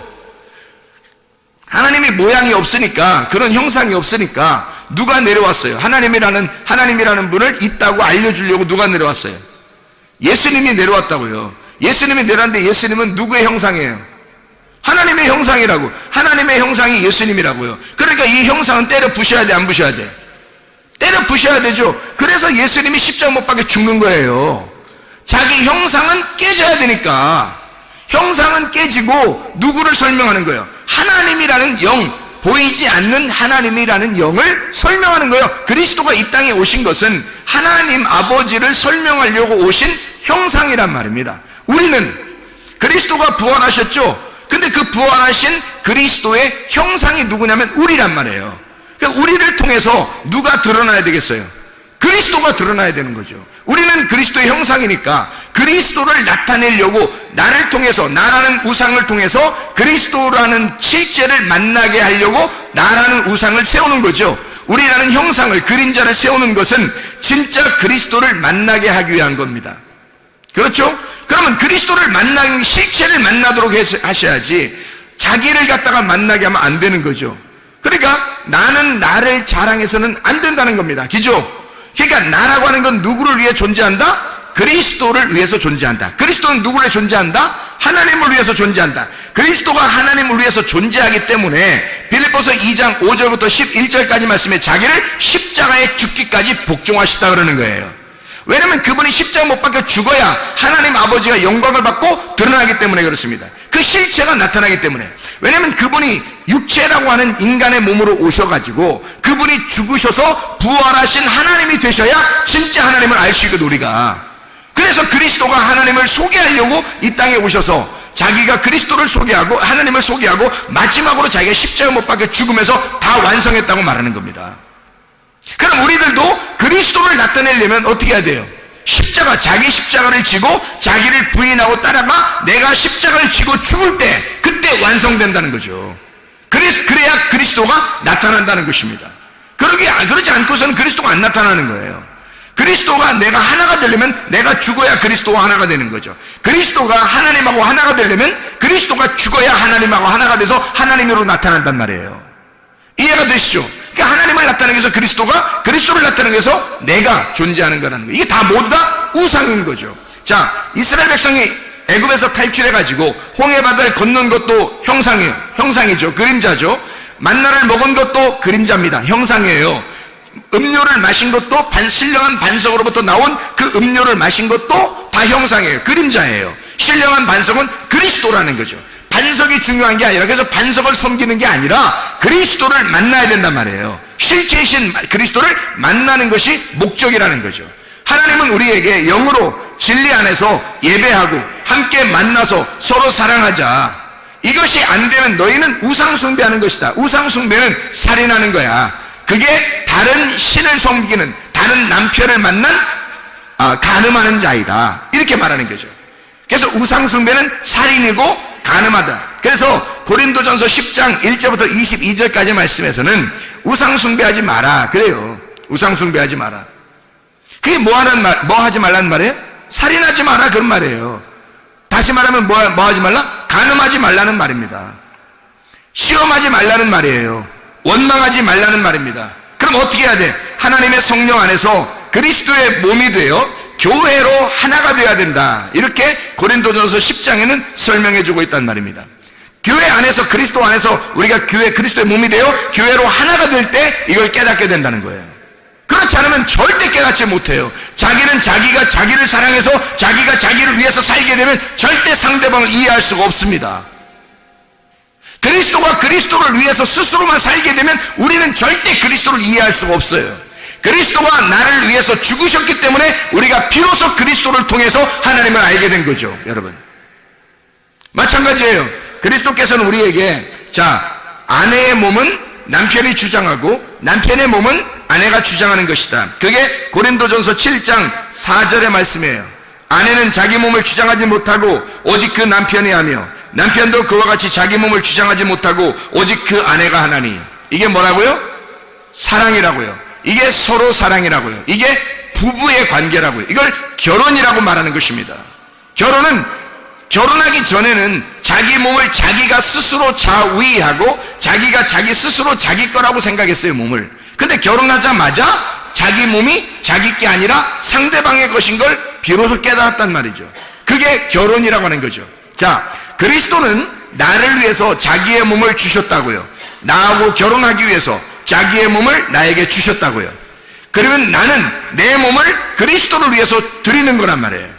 S1: 하나님의 모양이 없으니까, 그런 형상이 없으니까 누가 내려왔어요? 하나님이라는 분을 있다고 알려주려고 누가 내려왔어요? 예수님이 내려왔다고요. 예수님이 내려왔는데 예수님은 누구의 형상이에요? 하나님의 형상이라고. 하나님의 형상이 예수님이라고요. 그러니까 이 형상은 때려 부셔야 돼, 안 부셔야 돼? 때려 부셔야 되죠. 그래서 예수님이 십자가 못 박혀 죽는 거예요. 자기 형상은 깨져야 되니까. 형상은 깨지고 누구를 설명하는 거예요? 하나님이라는 영, 보이지 않는 하나님이라는 영을 설명하는 거예요. 그리스도가 이 땅에 오신 것은 하나님 아버지를 설명하려고 오신 형상이란 말입니다. 우리는 그리스도가 부활하셨죠. 근데 그 부활하신 그리스도의 형상이 누구냐면 우리란 말이에요. 그러니까 우리를 통해서 누가 드러나야 되겠어요? 그리스도가 드러나야 되는 거죠. 우리는 그리스도의 형상이니까 그리스도를 나타내려고 나를 통해서, 나라는 우상을 통해서 그리스도라는 실제를 만나게 하려고 나라는 우상을 세우는 거죠. 우리라는 형상을, 그림자를 세우는 것은 진짜 그리스도를 만나게 하기 위한 겁니다. 그렇죠? 그러면 그리스도를 만나는 실체를 만나도록 하셔야지 자기를 갖다가 만나게 하면 안 되는 거죠. 그러니까 나는 나를 자랑해서는 안 된다는 겁니다. 그죠? 그러니까 나라고 하는 건 누구를 위해 존재한다? 그리스도를 위해서 존재한다. 그리스도는 누구를 존재한다? 하나님을 위해서 존재한다. 그리스도가 하나님을 위해서 존재하기 때문에 빌립보서 2장 5절부터 11절까지 말씀에 자기를 십자가에 죽기까지 복종하시다 그러는 거예요. 왜냐하면 그분이 십자가 못 박혀 죽어야 하나님 아버지가 영광을 받고 드러나기 때문에 그렇습니다. 그 실체가 나타나기 때문에. 왜냐하면 그분이 육체라고 하는 인간의 몸으로 오셔가지고 그분이 죽으셔서 부활하신 하나님이 되셔야 진짜 하나님을 알 수 있거든 우리가. 그래서 그리스도가 하나님을 소개하려고 이 땅에 오셔서 자기가 그리스도를 소개하고 하나님을 소개하고 마지막으로 자기가 십자가 못 박혀 죽으면서 다 완성했다고 말하는 겁니다. 그럼 우리들도 그리스도를 나타내려면 어떻게 해야 돼요? 자기 십자가를 지고 자기를 부인하고 따라가 내가 십자가를 지고 죽을 때 그때 완성된다는 거죠. 그래야 그리스도가 나타난다는 것입니다. 그러지 않고서는 그리스도가 안 나타나는 거예요. 그리스도가 내가 하나가 되려면 내가 죽어야 그리스도와 하나가 되는 거죠. 그리스도가 하나님하고 하나가 되려면 그리스도가 죽어야 하나님하고 하나가 돼서 하나님으로 나타난단 말이에요. 이해가 되시죠? 그러니까 하나님을 나타내기 위해서 그리스도를 나타내기 위해서 내가 존재하는 거라는 거예요. 이게 다 모두 다 우상인 거죠. 자, 이스라엘 백성이 애굽에서 탈출해가지고 홍해바다를 건넌 것도 형상이죠. 그림자죠. 만나를 먹은 것도 그림자입니다. 형상이에요. 음료를 마신 것도 신령한 반석으로부터 나온 그 음료를 마신 것도 다 형상이에요. 그림자예요. 신령한 반석은 그리스도라는 거죠. 반석이 중요한 게 아니라, 그래서 반석을 섬기는 게 아니라 그리스도를 만나야 된단 말이에요. 실체이신 그리스도를 만나는 것이 목적이라는 거죠. 하나님은 우리에게 영으로 진리 안에서 예배하고 함께 만나서 서로 사랑하자. 이것이 안 되면 너희는 우상 숭배하는 것이다. 우상 숭배는 살인하는 거야. 그게 다른 신을 섬기는, 다른 남편을 만난 간음하는 자이다. 이렇게 말하는 거죠. 그래서 우상 숭배는 살인이고 간음하다. 그래서 고린도전서 10장 1절부터 22절까지 말씀에서는 우상 숭배하지 마라 그래요. 우상 숭배하지 마라. 그게 뭐 하지 말라는 말이에요? 살인하지 마라 그런 말이에요. 다시 말하면 뭐 하지 말라? 간음하지 말라는 말입니다. 시험하지 말라는 말이에요. 원망하지 말라는 말입니다. 그럼 어떻게 해야 돼? 하나님의 성령 안에서 그리스도의 몸이 되어 교회로 하나가 되어야 된다. 이렇게 고린도전서 10장에는 설명해 주고 있단 말입니다. 교회 안에서, 그리스도 안에서 우리가 그리스도의 몸이 되어 교회로 하나가 될 때 이걸 깨닫게 된다는 거예요. 그렇지 않으면 절대 깨닫지 못해요. 자기는 자기가 자기를 사랑해서 자기가 자기를 위해서 살게 되면 절대 상대방을 이해할 수가 없습니다. 그리스도가 그리스도를 위해서 스스로만 살게 되면 우리는 절대 그리스도를 이해할 수가 없어요. 그리스도가 나를 위해서 죽으셨기 때문에 우리가 비로소 그리스도를 통해서 하나님을 알게 된 거죠. 여러분, 마찬가지예요. 그리스도께서는 우리에게 아내의 몸은 남편이 주장하고 남편의 몸은 아내가 주장하는 것이다. 그게 고린도전서 7장 4절의 말씀이에요. 아내는 자기 몸을 주장하지 못하고 오직 그 남편이 하며 남편도 그와 같이 자기 몸을 주장하지 못하고 오직 그 아내가 하나니. 이게 뭐라고요? 사랑이라고요. 이게 서로 사랑이라고요. 이게 부부의 관계라고요. 이걸 결혼이라고 말하는 것입니다. 결혼하기 전에는 자기 몸을 자기가 스스로 자위하고 자기가 자기 스스로 자기 거라고 생각했어요, 몸을. 근데 결혼하자마자 자기 몸이 자기 게 아니라 상대방의 것인 걸 비로소 깨달았단 말이죠. 그게 결혼이라고 하는 거죠. 자, 그리스도는 나를 위해서 자기의 몸을 주셨다고요. 나하고 결혼하기 위해서 자기의 몸을 나에게 주셨다고요. 그러면 나는 내 몸을 그리스도를 위해서 드리는 거란 말이에요.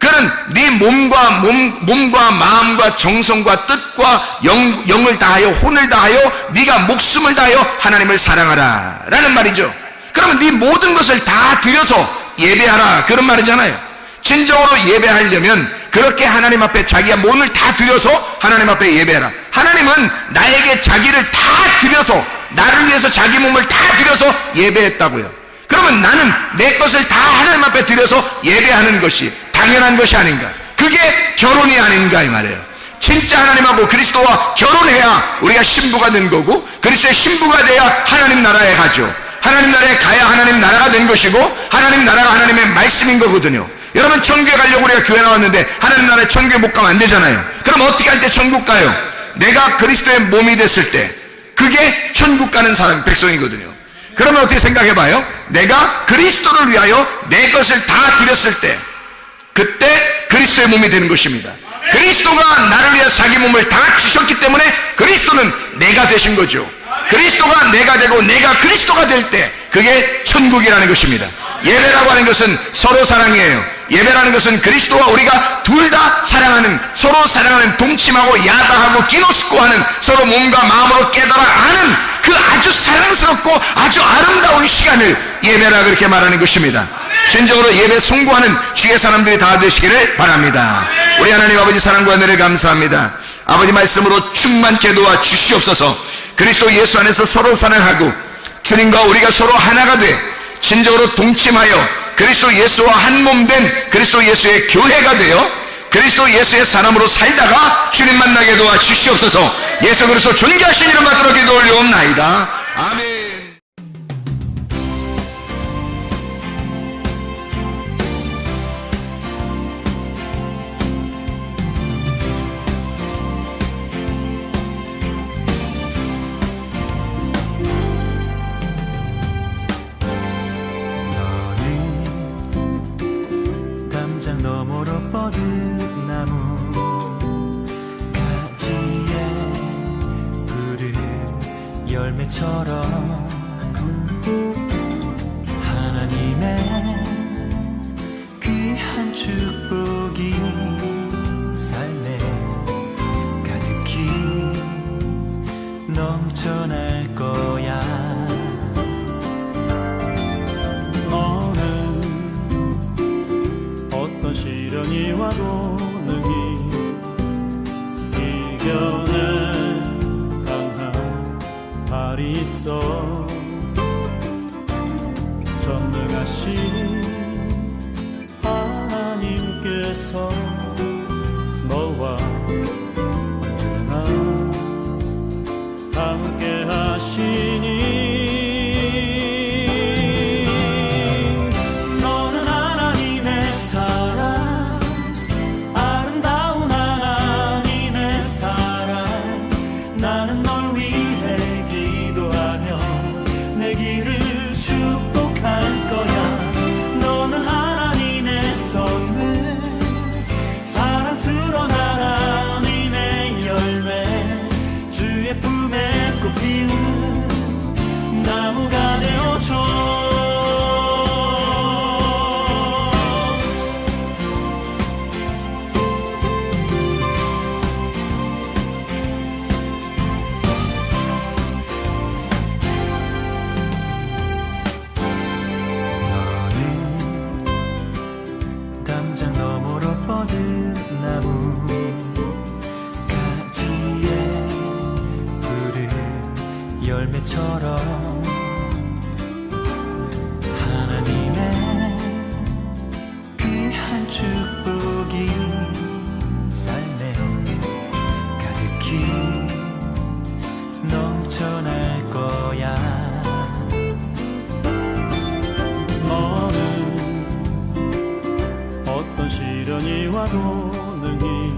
S1: 그는 네 몸과 마음과 정성과 뜻과 영을 다하여 혼을 다하여 네가 목숨을 다하여 하나님을 사랑하라 라는 말이죠. 그러면 네 모든 것을 다 드려서 예배하라 그런 말이잖아요. 진정으로 예배하려면 그렇게 하나님 앞에 자기의 몸을 다 드려서 하나님 앞에 예배하라. 하나님은 나에게 자기를 다 드려서, 나를 위해서 자기 몸을 다 드려서 예배했다고요. 그러면 나는 내 것을 다 하나님 앞에 드려서 예배하는 것이 당연한 것이 아닌가. 그게 결혼이 아닌가 이 말이에요. 진짜 하나님하고 그리스도와 결혼해야 우리가 신부가 된 거고, 그리스도의 신부가 돼야 하나님 나라에 가죠. 하나님 나라에 가야 하나님 나라가 된 것이고, 하나님 나라가 하나님의 말씀인 거거든요. 여러분, 천국에 가려고 우리가 교회 나왔는데 하나님 나라에 천국에 못 가면 안 되잖아요. 그럼 어떻게 할 때 천국 가요? 내가 그리스도의 몸이 됐을 때, 그게 천국 가는 사람, 백성이거든요. 그러면 어떻게 생각해봐요? 내가 그리스도를 위하여 내 것을 다 드렸을 때, 그때 그리스도의 몸이 되는 것입니다. 그리스도가 나를 위해 자기 몸을 다 주셨기 때문에 그리스도는 내가 되신 거죠. 그리스도가 내가 되고 내가 그리스도가 될 때 그게 천국이라는 것입니다. 예배라고 하는 것은 서로 사랑이에요. 예배라는 것은 그리스도와 우리가 둘 다 사랑하는, 서로 사랑하는, 동침하고 야다하고 기노스코하는, 서로 몸과 마음으로 깨달아 아는 그 아주 사랑스럽고 아주 아름다운 시간을 예배라 그렇게 말하는 것입니다. 진정으로 예배 송구하는 주의 사람들이 다 되시기를 바랍니다. 우리 하나님 아버지 사랑과 은혜를 감사합니다. 아버지 말씀으로 충만케 도와 주시옵소서. 그리스도 예수 안에서 서로 사랑하고 주님과 우리가 서로 하나가 돼 진정으로 동침하여 그리스도 예수와 한 몸 된 그리스도 예수의 교회가 되어 그리스도 예수의 사람으로 살다가 주님 만나게 도와 주시옵소서. 예수 그리스도 존귀하신 이름 받들어 기도 올려옵나이다. 아멘.
S2: 너머로 뻗은 나무 가지에 푸른 열매처럼 하나님의 귀한 축복이 삶에 가득히 넘쳐날 거야. 시련이 와도 능히 이겨낼 강한 발이 있어. 전능하신 하나님께서 너와 언제나 함께 하시니 나무가 되어줘. 너는 담장 너머로 뻗은 나무 가지에 푸른 열매처럼 하나님의 귀한 축복이 삶에 가득히 넘쳐날 거야. 너는 어떤 시련이 와도 능히